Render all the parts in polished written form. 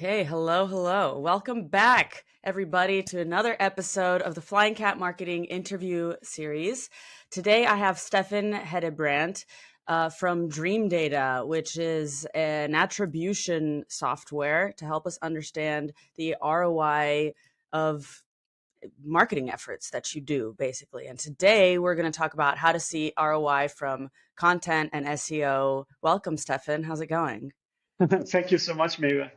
Okay, hello, hello. Welcome back, everybody, to another episode of the Flying Cat Marketing Interview Series. Today, I have Steffen Hedebrandt from Dream Data, which is an attribution software to help us understand the ROI of marketing efforts that you do, basically. And today, we're going to talk about how to see ROI from content and SEO. Welcome, Steffen. How's it going? Thank you so much, Maeve.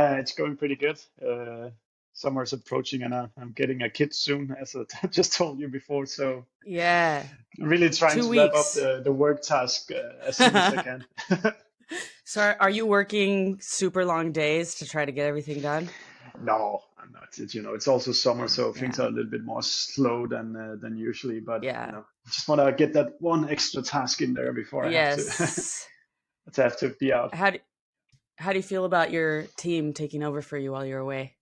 It's going pretty good. Summer's approaching, and I'm getting a kid soon, as I just told you before. So Yeah, really trying two to wrap up weeks. the work task as soon as I can. So are you working super long days to try to get everything done? No, I'm not. It's also summer, so things Yeah. are a little bit more slow than usually. But Yeah. just want to get that one extra task in there before I have to Yes. have to be out. How do you feel about your team taking over for you while you're away?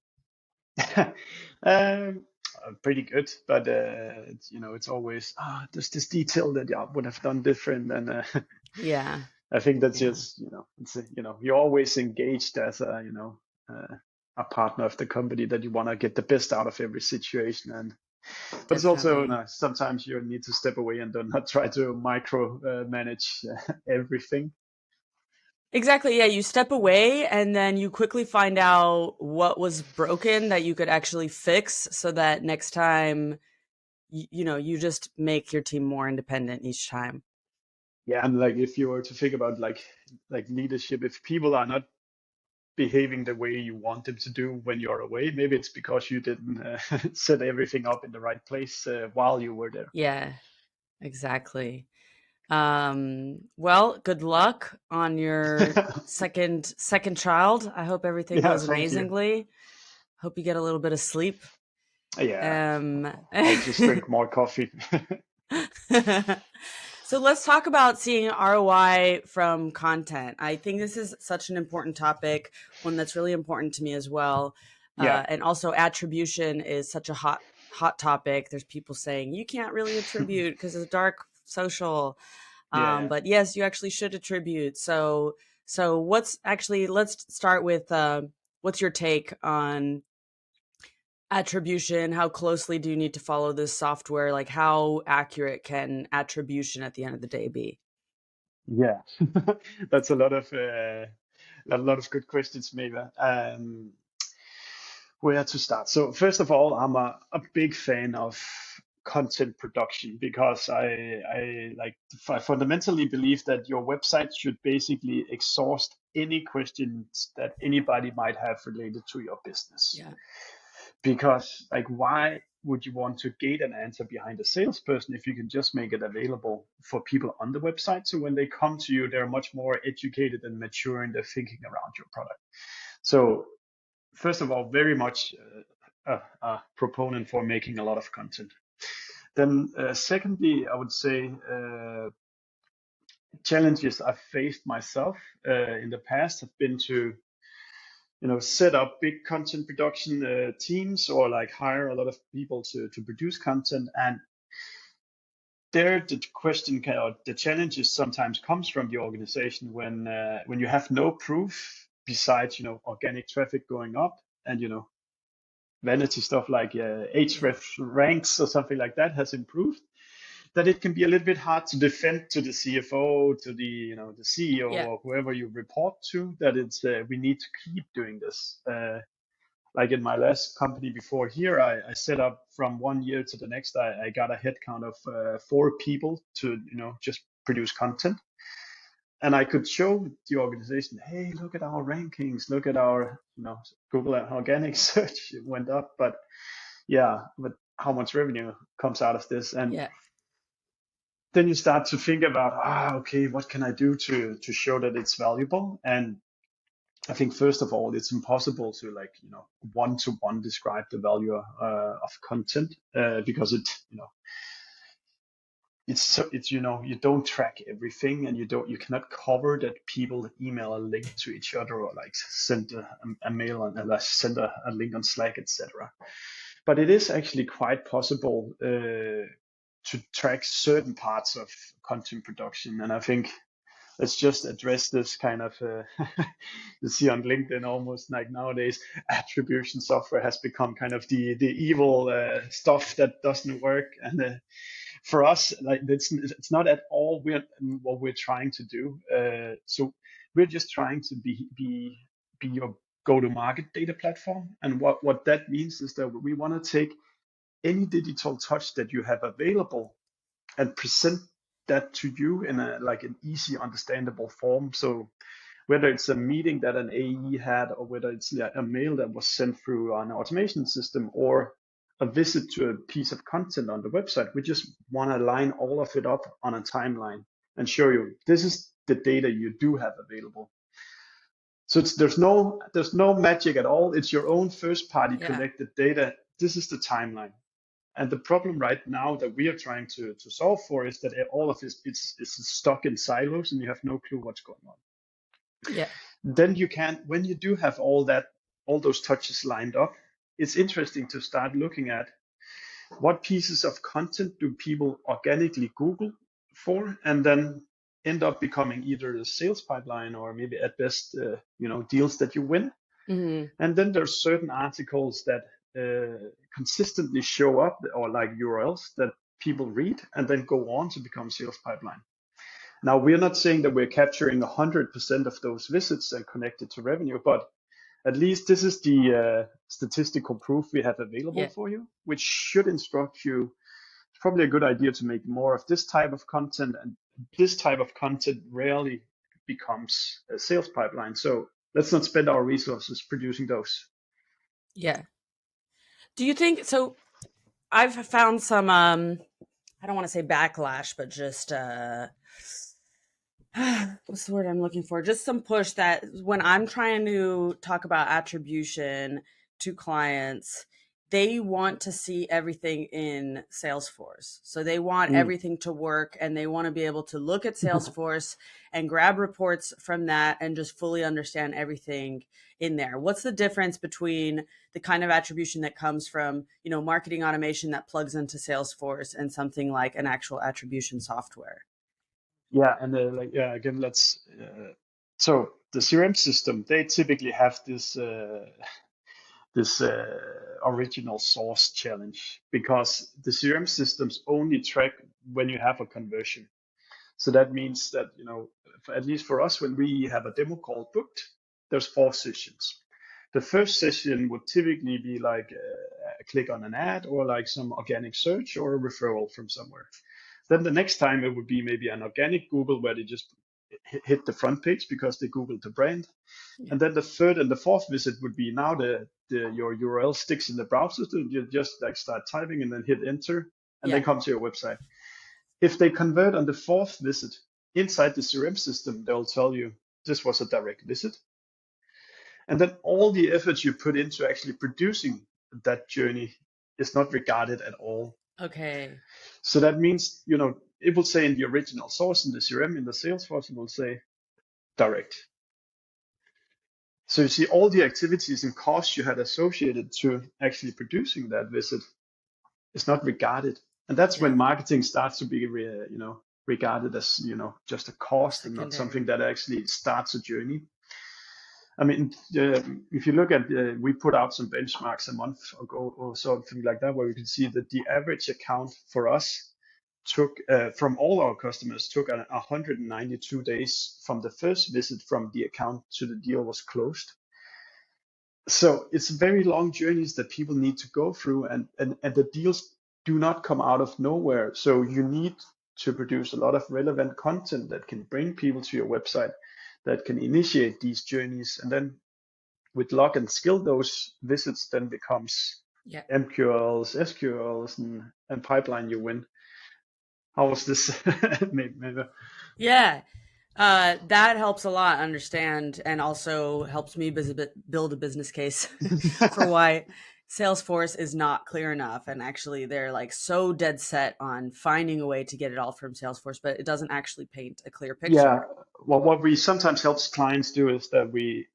Pretty good, but it's always there's this detail that I would have done different, and Yeah. I think that's Yeah. just you're always engaged as a partner of the company that you want to get the best out of every situation, and but it's also Definitely. sometimes you need to step away and do not try to micro manage everything. Exactly. Yeah, you step away and then you quickly find out what was broken that you could actually fix so that next time you just make your team more independent each time. Yeah, and like if you were to think about like leadership, if people are not behaving the way you want them to do when you're away, maybe it's because you didn't set everything up in the right place while you were there. Yeah, exactly. Well, good luck on your second child. I hope everything Yeah, goes thank you. amazingly. Hope you get a little bit of sleep. Yeah, Um, I'll just drink more coffee. so let's talk about seeing ROI from content. I think this is such an important topic, one that's really important to me as well. Yeah, And also attribution is such a hot topic. There's people saying you can't really attribute because it's dark social. yeah. But yes, you actually should attribute. So what's actually, let's start with what's your take on attribution? How closely do you need to follow this software? Like how accurate can attribution at the end of the day be? Yeah, that's a lot of good questions, maybe. Where to start? So first of all, I'm a big fan of content production because I fundamentally believe that your website should basically exhaust any questions that anybody might have related to your business. Yeah. Because like, why would you want to gate an answer behind a salesperson if you can just make it available for people on the website? So when they come to you, they're much more educated and mature in their thinking around your product. So first of all, very much a proponent for making a lot of content. Then, secondly, I would say challenges I've faced myself in the past have been to set up big content production teams or like hire a lot of people to produce content, and there the question or the challenges sometimes comes from the organization when you have no proof besides organic traffic going up, and vanity stuff like Yeah. href ranks or something like that has improved, that it can be a little bit hard to defend to the CFO, to the CEO, Yeah. or whoever you report to, that it's we need to keep doing this. Like in my last company before here, I set up from 1 year to the next. I got a headcount of 4 people to just produce content, and I could show the organization, hey, look at our rankings, look at our Google organic search went up, but yeah, but how much revenue comes out of this? And Yeah. then you start to think about, okay, what can I do to show that it's valuable? And I think first of all, it's impossible to like one to one describe the value of content because it's you don't track everything, and you cannot cover that people email a link to each other or like send a mail and send a link on Slack, etc. But it is actually quite possible to track certain parts of content production, and I think let's just address this kind of you see on LinkedIn almost like nowadays attribution software has become kind of the evil stuff that doesn't work. And for us, like it's not at all what we're trying to do. So we're just trying to be your go-to-market data platform. And what that means is that we want to take any digital touch that you have available and present that to you in a like an easy understandable form. So whether it's a meeting that an AE had, or whether it's a mail that was sent through an automation system, or a visit to a piece of content on the website, we just want to line all of it up on a timeline and show you this is the data you do have available. So there's no magic at all. It's your own first party Yeah. collected data. This is the timeline. And the problem right now that we are trying to solve for is that all of this it's stuck in silos and you have no clue what's going on. Yeah. Then you can, when you do have all those touches lined up, it's interesting to start looking at what pieces of content do people organically Google for, and then end up becoming either a sales pipeline or maybe at best, deals that you win. Mm-hmm. And then there's certain articles that consistently show up, or like URLs that people read and then go on to become sales pipeline. Now, we're not saying that we're capturing 100% of those visits and connected to revenue, but at least this is the statistical proof we have available for you, which should instruct you. It's probably a good idea to make more of this type of content, and this type of content rarely becomes a sales pipeline. So let's not spend our resources producing those. Yeah. Do you think so? I've found some I don't want to say backlash, but just what's the word I'm looking for? Just some push that when I'm trying to talk about attribution to clients, they want to see everything in Salesforce. So they want everything to work, and they want to be able to look at Salesforce and grab reports from that and just fully understand everything in there. What's the difference between the kind of attribution that comes from, marketing automation that plugs into Salesforce and something like an actual attribution software? Yeah, and again, so the CRM system, they typically have this original source challenge, because the CRM systems only track when you have a conversion. So that means that, at least for us, when we have a demo call booked, there's 4 sessions. The first session would typically be like a click on an ad, or like some organic search, or a referral from somewhere. Then the next time it would be maybe an organic Google, where they just hit the front page because they Googled the brand. Yeah. And then the third and the fourth visit would be now your URL sticks in the browser, so you just like start typing and then hit enter, and then come to your website. If they convert on the 4th visit inside the CRM system, they'll tell you this was a direct visit. And then all the effort you put into actually producing that journey is not regarded at all. Okay. So that means, it will say in the original source in the CRM, in the Salesforce, it will say direct. So you see all the activities and costs you had associated to actually producing that visit is not regarded. And that's when marketing starts to be, regarded as, just a cost and not something that actually starts a journey. I mean, if you look at, we put out some benchmarks a month ago or something like that, where we can see that the average account for us took, from all our customers, took 192 days from the first visit from the account to the deal was closed. So it's very long journeys that people need to go through, and the deals do not come out of nowhere. So you need to produce a lot of relevant content that can bring people to your website, that can initiate these journeys, and then with luck and skill, those visits then becomes MQLs, SQLs, and pipeline you win. How was this? Maybe. Yeah. That helps a lot understand, and also helps me build a business case for why Salesforce is not clear enough. And actually, they're like so dead set on finding a way to get it all from Salesforce, but it doesn't actually paint a clear picture. Yeah. Well, what we sometimes help clients do is that we,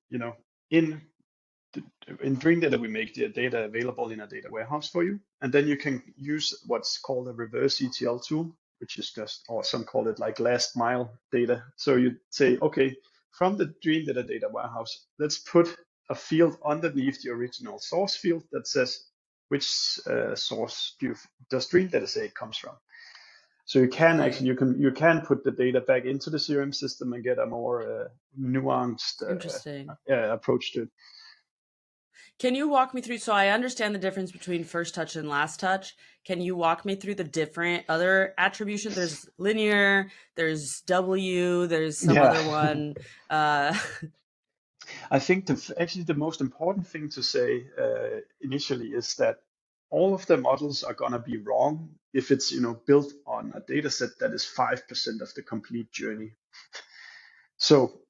in Dream Data, we make the data available in a data warehouse for you, and then you can use what's called a reverse ETL tool, which is just, or some call it like last mile data. So you say, okay, from the Dream data warehouse, let's put a field underneath the original source field that says which source does Dream data say it comes from. So you can actually you can put the data back into the CRM system and get a more nuanced Interesting. approach to it. Can you walk me through? So I understand the difference between first touch and last touch. Can you walk me through the different other attribution? There's linear, there's W, there's some other one. I think actually the most important thing to say initially is that all of the models are gonna be wrong if it's built on a data set that is 5% of the complete journey. So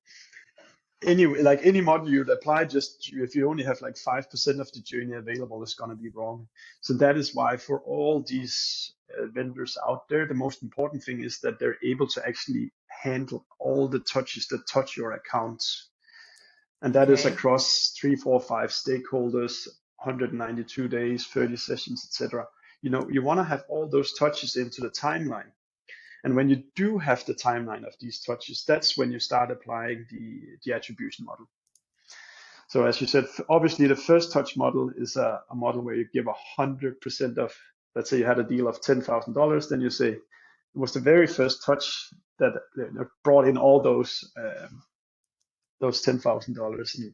anyway, like any model you'd apply, just if you only have like 5% of the journey available, it's gonna be wrong. So that is why for all these vendors out there, the most important thing is that they're able to actually handle all the touches that touch your accounts. And that is across 3, 4, 5 stakeholders, 192 days, 30 sessions, etc. You want to have all those touches into the timeline. And when you do have the timeline of these touches, that's when you start applying the attribution model. So as you said, obviously the first touch model is a model where you give 100% of, let's say you had a deal of $10,000, then you say it was the very first touch that brought in all those $10,000. And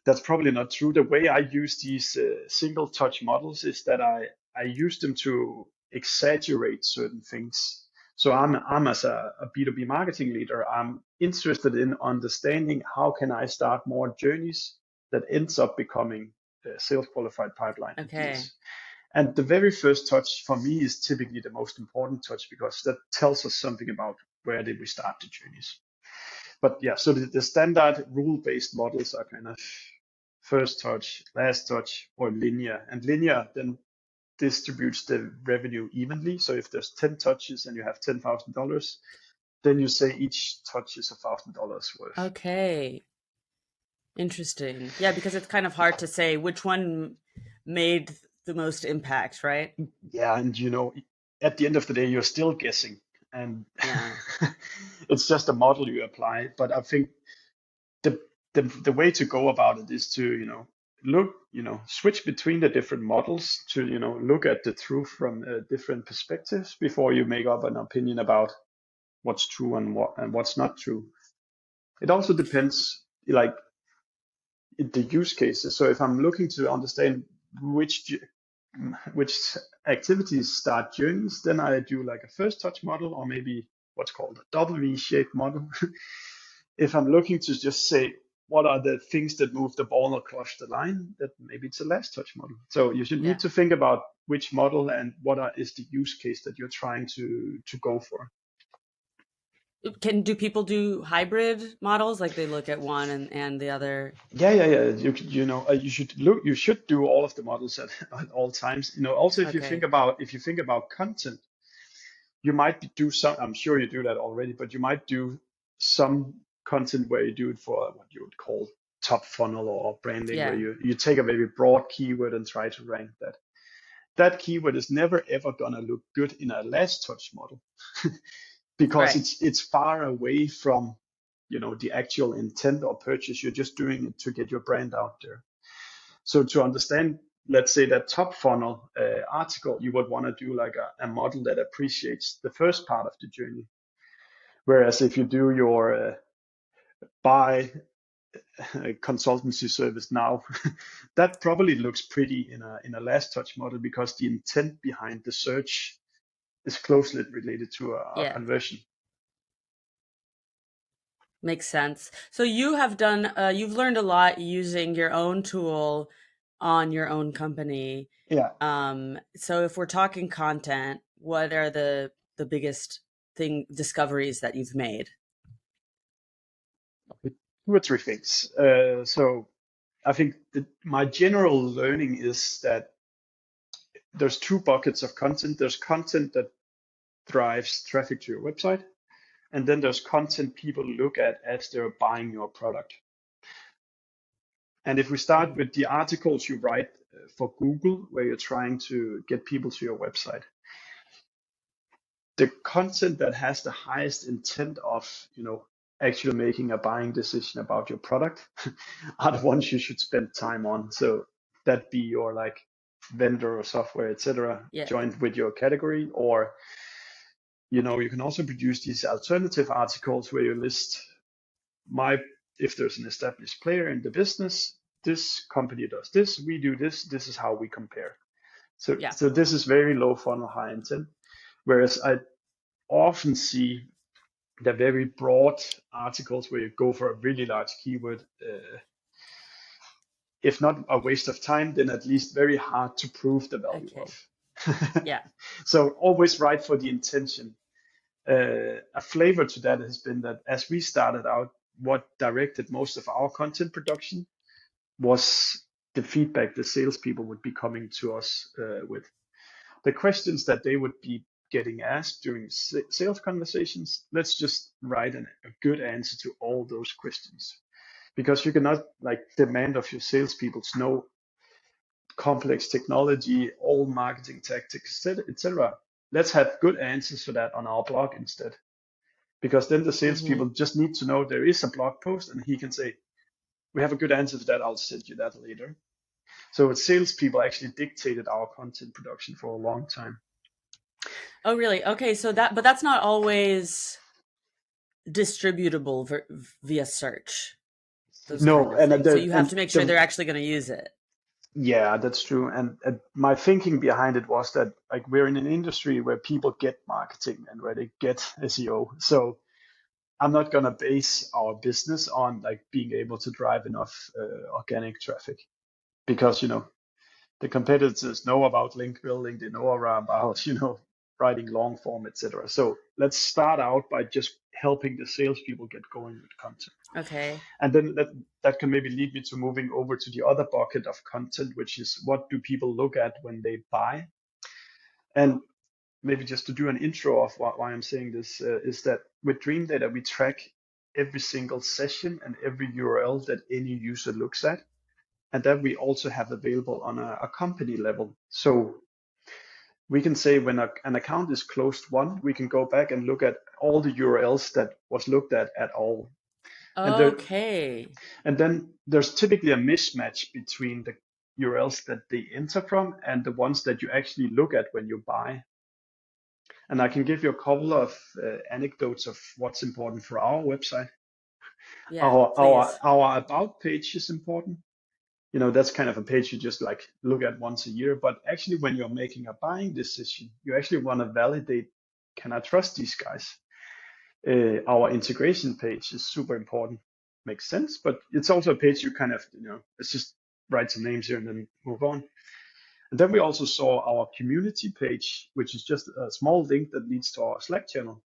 that's probably not true. The way I use these single touch models is that I use them to exaggerate certain things. So I'm as a B2B marketing leader, I'm interested in understanding how can I start more journeys that ends up becoming sales qualified pipeline deals. And the very first touch for me is typically the most important touch because that tells us something about where did we start the journeys. But yeah, so the standard rule-based models are kind of first touch, last touch, or linear. And linear then distributes the revenue evenly. So if there's 10 touches and you have $10,000, then you say each touch is $1,000 worth. Okay. Interesting. Yeah, because it's kind of hard to say which one made the most impact, right? Yeah, and at the end of the day, you're still guessing. And it's just a model you apply. But I think the way to go about it is to look switch between the different models to look at the truth from different perspectives before you make up an opinion about what's true and what's not true. It also depends like the use cases. So if I'm looking to understand which activities start journeys, then I do like a first touch model or maybe what's called a W-shaped model. If I'm looking to just say what are the things that move the ball across the line, that maybe it's a last touch model. So you should need to think about which model and is the use case that you're trying to go for. Do people do hybrid models, like they look at one and the other? Yeah. You should do all of the models at all times. Also if you think about content, you might do some. I'm sure you do that already, but you might do some content where you do it for what you would call top funnel or branding, where you take a very broad keyword and try to rank that. That keyword is never ever gonna look good in a last touch model because it's far away from the actual intent or purchase. You're just doing it to get your brand out there. So to understand, let's say that top funnel article, you would want to do like a model that appreciates the first part of the journey. Whereas if you do your buy consultancy service now, that probably looks pretty in a last touch model because the intent behind the search is closely related to a conversion. Makes sense. So you have done, you've learned a lot using your own tool on your own company. Yeah. So if we're talking content, what are the biggest discoveries that you've made? 2 or 3 things. So I think my general learning is that there's 2 buckets of content. There's content that drives traffic to your website, and then there's content people look at as they're buying your product. And if we start with the articles you write for Google, where you're trying to get people to your website, the content that has the highest intent of, actually making a buying decision about your product are the ones you should spend time on. So that be your like vendor or software, etc., Yeah. joined with your category, or you can also produce these alternative articles where you list my if there's an established player in the business, this company does this, we do this, this is how we compare. So Yeah. so this is very low funnel, high intent. Whereas I often see the very broad articles where you go for a really large keyword, if not a waste of time, then at least very hard to prove the value Okay. of. Yeah. So always write for the intention. A flavor to that has been that as we started out, what directed most of our content production was the feedback the salespeople would be coming to us with. The questions that they would be getting asked during sales conversations, let's just write a good answer to all those questions. Because you cannot like demand of your salespeople to know complex technology, all marketing tactics, etc. Let's have good answers for that on our blog instead. Because then the Mm-hmm. salespeople just need to know there is a blog post and he can say, we have a good answer for that, I'll send you that later. So salespeople actually dictated our content production for a long time. Oh, really? Okay. So but that's not always distributable via search, those kind No, of things. So you have to make sure the they're actually going to use it. yeah, that's true. And my thinking behind it was that like we're in an industry where people get marketing and where they get SEO. So I'm not gonna base our business on like being able to drive enough organic traffic because the competitors know about link building, they know about writing long form, etc. So let's start out by just helping the salespeople get going with content. Okay. And then that can maybe lead me to moving over to the other bucket of content, which is what do people look at when they buy? And maybe just to do an intro of why I'm saying this is that with Dream Data, we track every single session and every URL that any user looks at. And that we also have available on a company level. So we can say when an account is closed won, we can go back and look at all the URLs that was looked at all. And there, Okay. and then there's typically a mismatch between the URLs that they enter from and the ones that you actually look at when you buy. And I can give you a couple of anecdotes of what's important for our website. Yeah, Our about page is important. That's kind of a page you just like look at once a year. But actually, when you're making a buying decision, you actually want to validate, can I trust these guys? Our integration page is super important. Makes sense, but it's also a page you kind of, let's just write some names here and then move on. And then we also saw our community page, which is just a small link that leads to our Slack channel,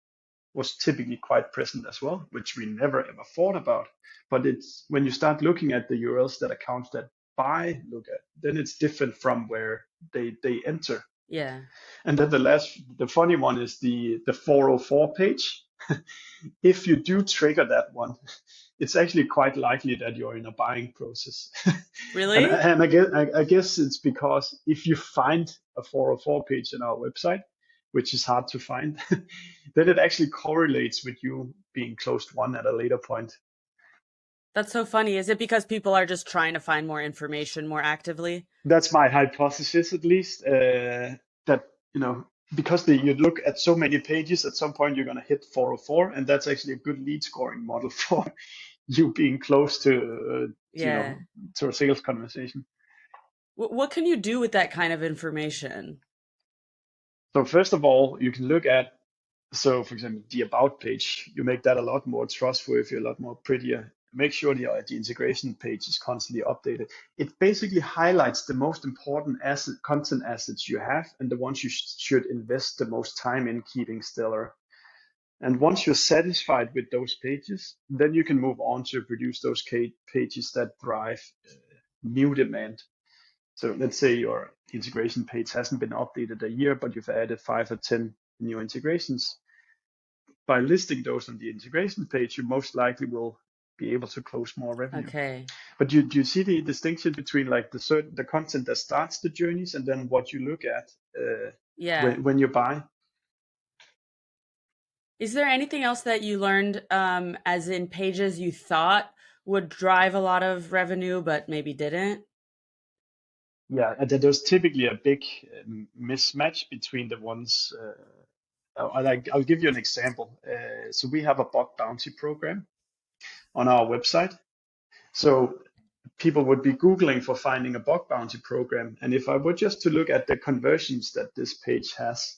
was typically quite present as well, which we never ever thought about. But it's when you start looking at the URLs that accounts that buy look at, then it's different from where they enter. yeah, And then the funny one is the 404 page. If you do trigger that one, it's actually quite likely that you're in a buying process. and really? and I guess it's because if you find a 404 page on our website, which is hard to find, then it actually correlates with you being closed won at a later point. That's so funny. Is it because people are just trying to find more information more actively? That's my hypothesis, at least. That because you look at so many pages, at some point you're going to hit 404, and that's actually a good lead scoring model for you being close Yeah. to a sales conversation. What can you do with that kind of information? So first of all, you can look at, so for example, the about page. You make that a lot more trustworthy, a lot more prettier. Make sure the integration page is constantly updated. It basically highlights the most important content assets you have and the ones you should invest the most time in keeping stellar. And once you're satisfied with those pages, then you can move on to produce those pages that drive new demand. So let's say your integration page hasn't been updated a year, but you've added 5 or 10 new integrations. By listing those on the integration page, you most likely will be able to close more revenue. Okay. But do you see the distinction between like the content that starts the journeys and then what you look at Yeah. when you buy? Is there anything else that you learned, as in pages you thought would drive a lot of revenue, but maybe didn't? Yeah, and then there's typically a big mismatch between the ones. I'll give you an example. So we have a bug bounty program on our website. So people would be Googling for finding a bug bounty program. And if I were just to look at the conversions that this page has,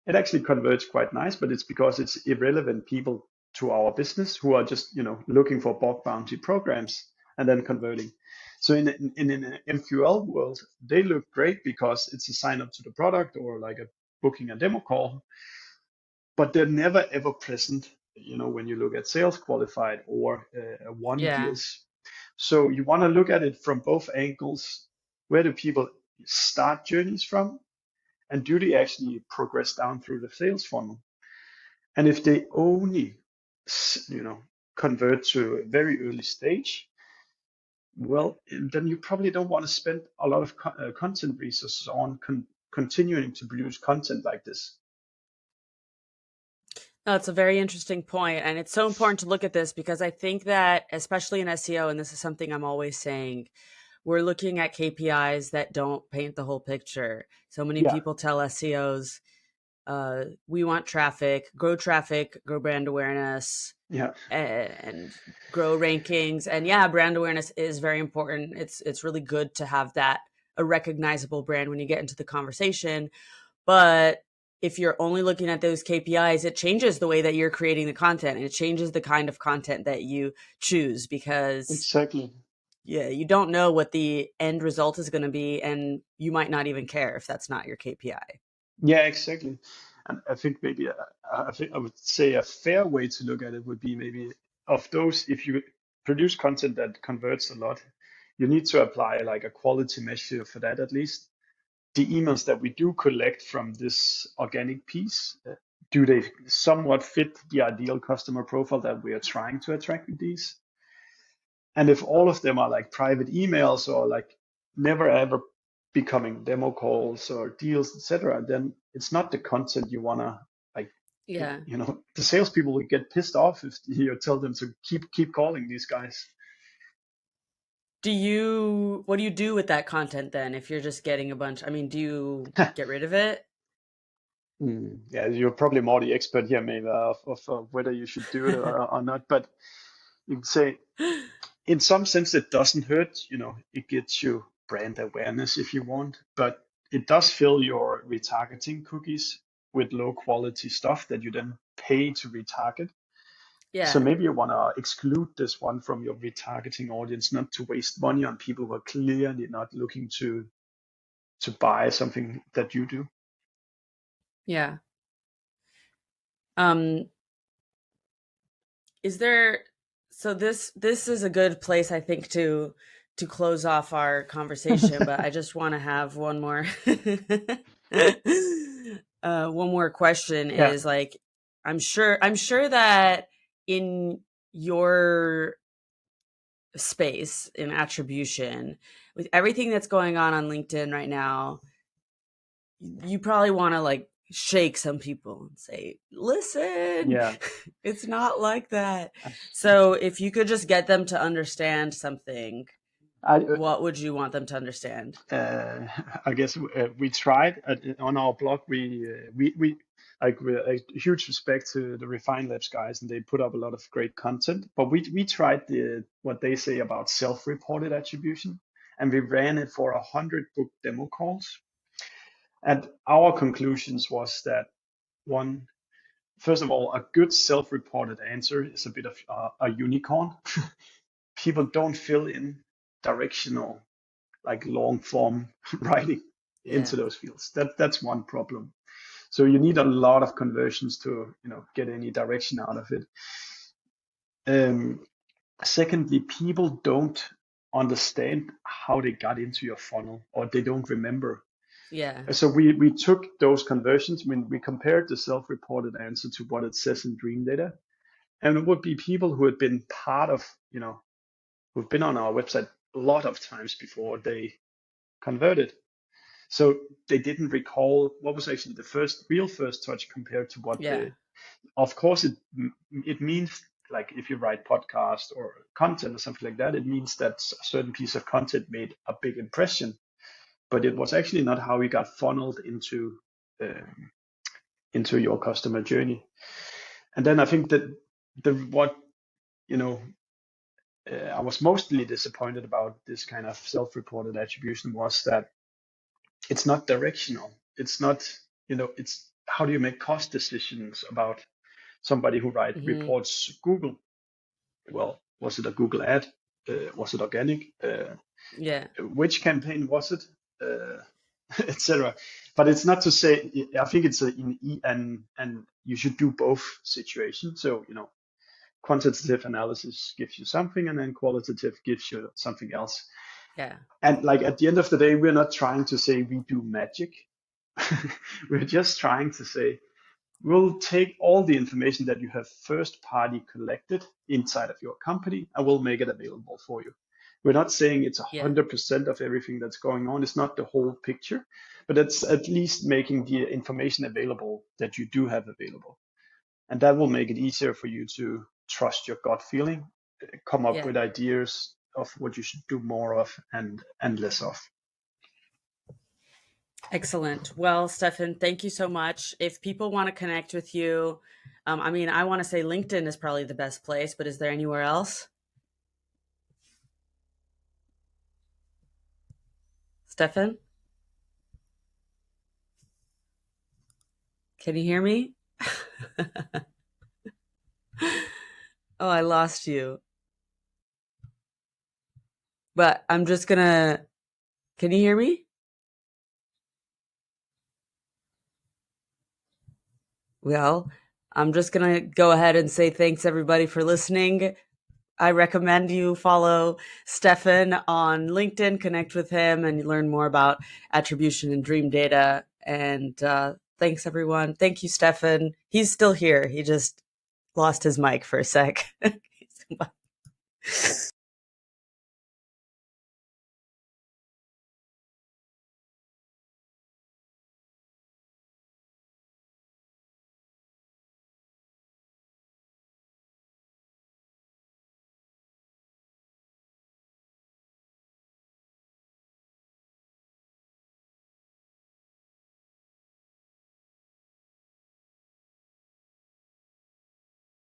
it actually converts quite nice, but it's because it's irrelevant people to our business who are just, looking for bug bounty programs and then converting. So in an MQL world, they look great because it's a sign up to the product or like a booking a demo call, but they're never ever present, when you look at sales qualified or one Yeah. deals. So you want to look at it from both angles. Where do people start journeys from? And do they actually progress down through the sales funnel? And if they only, you know, convert to a very early stage, well, then you probably don't want to spend a lot of content resources on continuing to produce content like this. No, it's a very interesting point, and it's so important to look at this because I think that, especially in SEO, and this is something I'm always saying, we're looking at KPIs that don't paint the whole picture. So many Yeah, people tell SEOs, we want traffic, grow brand awareness, yeah, and grow rankings. And yeah, brand awareness is very important. It's really good to have that, a recognizable brand when you get into the conversation. But if you're only looking at those KPIs, it changes the way that you're creating the content, and it changes the kind of content that you choose because exactly. yeah, you don't know what the end result is going to be, and you might not even care if that's not your KPI. Yeah, exactly. And I think maybe I think I would say a fair way to look at it would be maybe of those, if you produce content that converts a lot, you need to apply like a quality measure for that at least. The emails that we do collect from this organic piece, do they somewhat fit the ideal customer profile that we are trying to attract with these? And if all of them are like private emails or like never ever becoming demo calls or deals, etc., then it's not the content you wanna like. Yeah. The salespeople will get pissed off if you tell them to keep calling these guys. What do you do with that content then if you're just getting a bunch? I mean, do you get rid of it? Yeah, you're probably more the expert here, maybe, of whether you should do it or not. But you can say, in some sense, it doesn't hurt. It gets you brand awareness if you want, but it does fill your retargeting cookies with low quality stuff that you then pay to retarget. So Yeah. maybe you want to exclude this one from your retargeting audience, not to waste money on people who are clearly not looking to buy something that you do. Yeah. Um, is there so this is a good place I think to close off our conversation, but I just want to have one more one more question Yeah, is like I'm sure that in your space in attribution with everything that's going on LinkedIn right now, you probably want to like shake some people and say, listen, yeah. it's not like that. So if you could just get them to understand something, I, what would you want them to understand? uh, I guess we tried on our blog. We like a huge respect to the Refine Labs guys, and they put up a lot of great content. But we tried what they say about self-reported attribution, and we ran it for 100 book demo calls. And our conclusions was that one, first of all, a good self-reported answer is a bit of a unicorn. People don't fill in directional, like long form writing into Yeah. those fields. That's one problem. So you need a lot of conversions to get any direction out of it. Um, Secondly, people don't understand how they got into your funnel, or they don't remember. Yeah. So we took those conversions when we compared the self-reported answer to what it says in Dream Data, and it would be people who had been part of, who've been on our website a lot of times before they converted. So they didn't recall what was actually the real first touch compared to what Yeah. Of course, it means, like, if you write podcast or content or something like that, it means that a certain piece of content made a big impression, but it was actually not how we got funneled into your customer journey. And then I think that what I was mostly disappointed about this kind of self-reported attribution was that it's not directional. It's not, it's how do you make cost decisions about somebody who reports Google? Well, was it a Google ad? Was it organic? Yeah. Which campaign was it? Etc. But it's not to say, I think it's and you should do both situations. So, quantitative analysis gives you something, and then qualitative gives you something else. Yeah. And like at the end of the day, we're not trying to say we do magic. We're just trying to say we'll take all the information that you have first party collected inside of your company and we'll make it available for you. We're not saying it's 100% of everything that's going on. It's not the whole picture, but it's at least making the information available that you do have available. And that will make it easier for you to trust your gut feeling, come up with ideas of what you should do more of and less of. Excellent. Well, Steffen, thank you so much. If people want to connect with you, I want to say LinkedIn is probably the best place, but is there anywhere else? Steffen? Can you hear me? Oh, I lost you. But I'm just gonna, can you hear me? Well, I'm just gonna go ahead and say thanks everybody for listening. I recommend you follow Steffen on LinkedIn, connect with him, and learn more about attribution and dream data. And thanks, everyone. Thank you, Steffen. He's still here. He just lost his mic for a sec.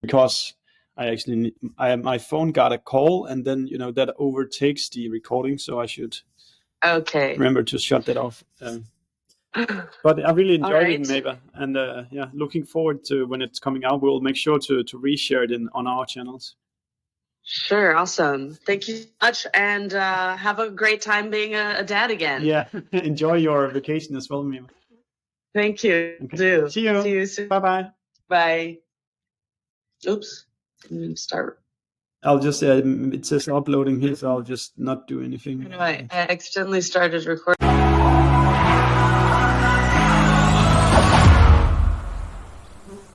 Because my phone got a call, and then that overtakes the recording, so I should remember to shut that off. But I really enjoyed it, Mava, and looking forward to when it's coming out. We'll make sure to reshare it on our channels. Sure, awesome. Thank you so much, and have a great time being a dad again. Yeah, enjoy your vacation as well, Mava. Thank you. Okay. Do. See you. See you soon. Bye-bye. Bye. Oops. Start. I'll just it says uploading here, so I'll just not do anything. I accidentally started recording.